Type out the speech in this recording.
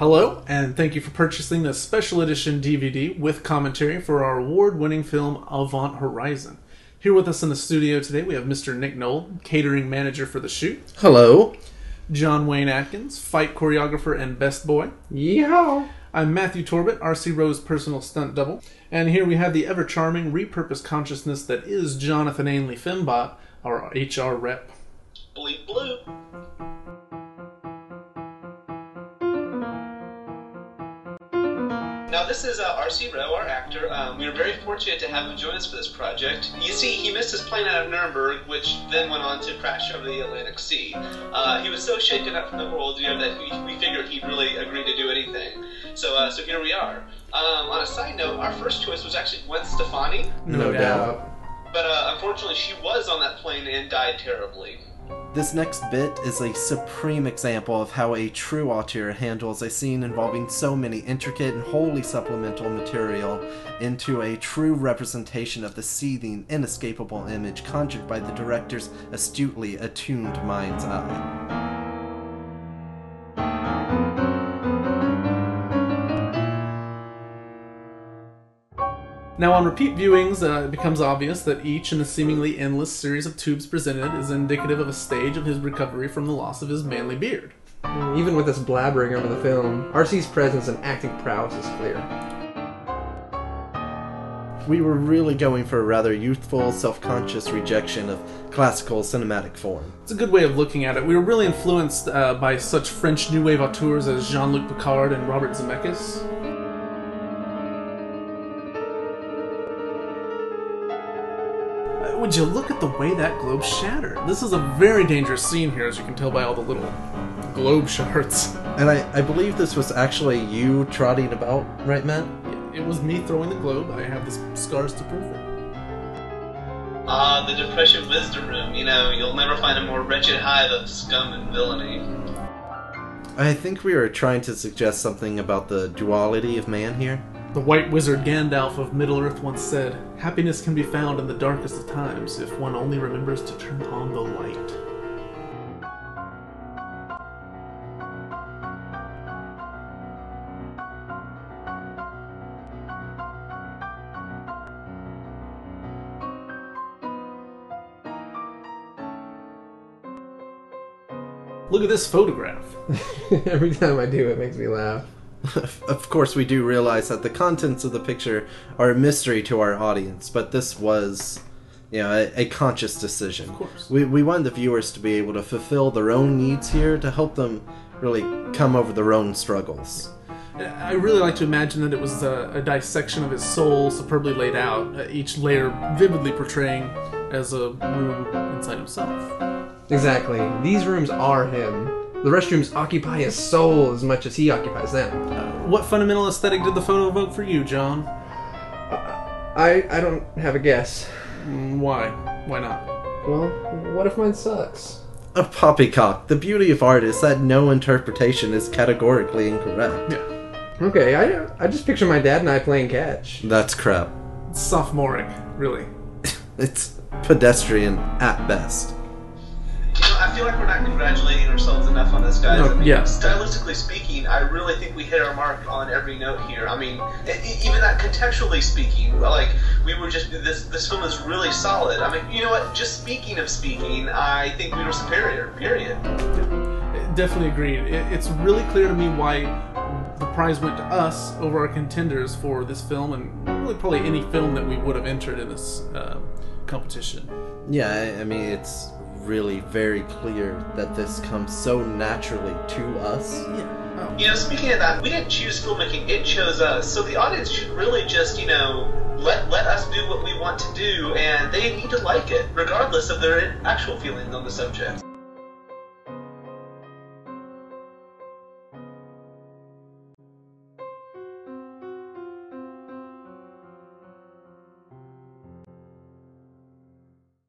Hello, and thank you for purchasing the special edition DVD with commentary for our award-winning film, Avant Horizon. Here with us in the studio today, we have Mr. Nick Knoll, catering manager for the shoot. Hello. John Wayne Atkins, fight choreographer and best boy. Yeehaw. I'm Matthew Torbett, R.C. Rowe's personal stunt double. And here we have the ever-charming, repurposed consciousness that is Jonathan Ainley Fembot, our HR rep. Bleep bloop. Now this is R.C. Rowe, our actor. We were very fortunate to have him join us for this project. You see, he missed his plane out of Nuremberg, which then went on to crash over the Atlantic Sea. He was so shaken up from the world, that we figured he'd really agree to do anything. So here we are. On a side note, our first choice was actually Gwen Stefani. No doubt. But unfortunately, she was on that plane and died terribly. This next bit is a supreme example of how a true auteur handles a scene involving so many intricate and wholly supplemental material into a true representation of the seething, inescapable image conjured by the director's astutely attuned mind's eye. Now, on repeat viewings, it becomes obvious that each in the seemingly endless series of tubes presented is indicative of a stage of his recovery from the loss of his manly beard. Even with this blabbering over the film, RC's presence and acting prowess is clear. We were really going for a rather youthful, self-conscious rejection of classical cinematic form. It's a good way of looking at it. We were really influenced by such French New Wave auteurs as Jean-Luc Picard and Robert Zemeckis. Would you look at the way that globe shattered? This is a very dangerous scene here, as you can tell by all the little globe shards. And I believe this was actually you trotting about, right, Matt? It was me throwing the globe. I have the scars to prove it. The Depression Wisdom Room. You'll never find a more wretched hive of scum and villainy. I think we were trying to suggest something about the duality of man here. The white wizard Gandalf of Middle-earth once said, "Happiness can be found in the darkest of times if one only remembers to turn on the light." Look at this photograph. Every time I do, it makes me laugh. Of course, we do realize that the contents of the picture are a mystery to our audience, but this was, a conscious decision. Of course. We wanted the viewers to be able to fulfill their own needs here, to help them really come over their own struggles. I really like to imagine that it was a dissection of his soul, superbly laid out, each layer vividly portraying as a room inside himself. Exactly. These rooms are him. The restrooms occupy his soul as much as he occupies them. What fundamental aesthetic did the photo evoke for you, John? I don't have a guess. Why? Why not? Well, what if mine sucks? A poppycock. The beauty of art is that no interpretation is categorically incorrect. Yeah. Okay, I just picture my dad and I playing catch. That's crap. It's sophomoric, really. It's pedestrian at best. I feel like we're not congratulating ourselves enough on this, guys. No, yeah. Stylistically speaking, I really think we hit our mark on every note here. I mean, even that contextually speaking, we were just, this film is really solid. I mean, you know what, just speaking of speaking, I think we were superior, period. Definitely agreed. It's really clear to me why the prize went to us over our contenders for this film, and really probably any film that we would have entered in this competition. Yeah, I mean, it's really very clear that this comes so naturally to us. Yeah. Oh. Speaking of that, we didn't choose filmmaking, it chose us. So the audience should really just, let us do what we want to do, and they need to like it, regardless of their actual feelings on the subject.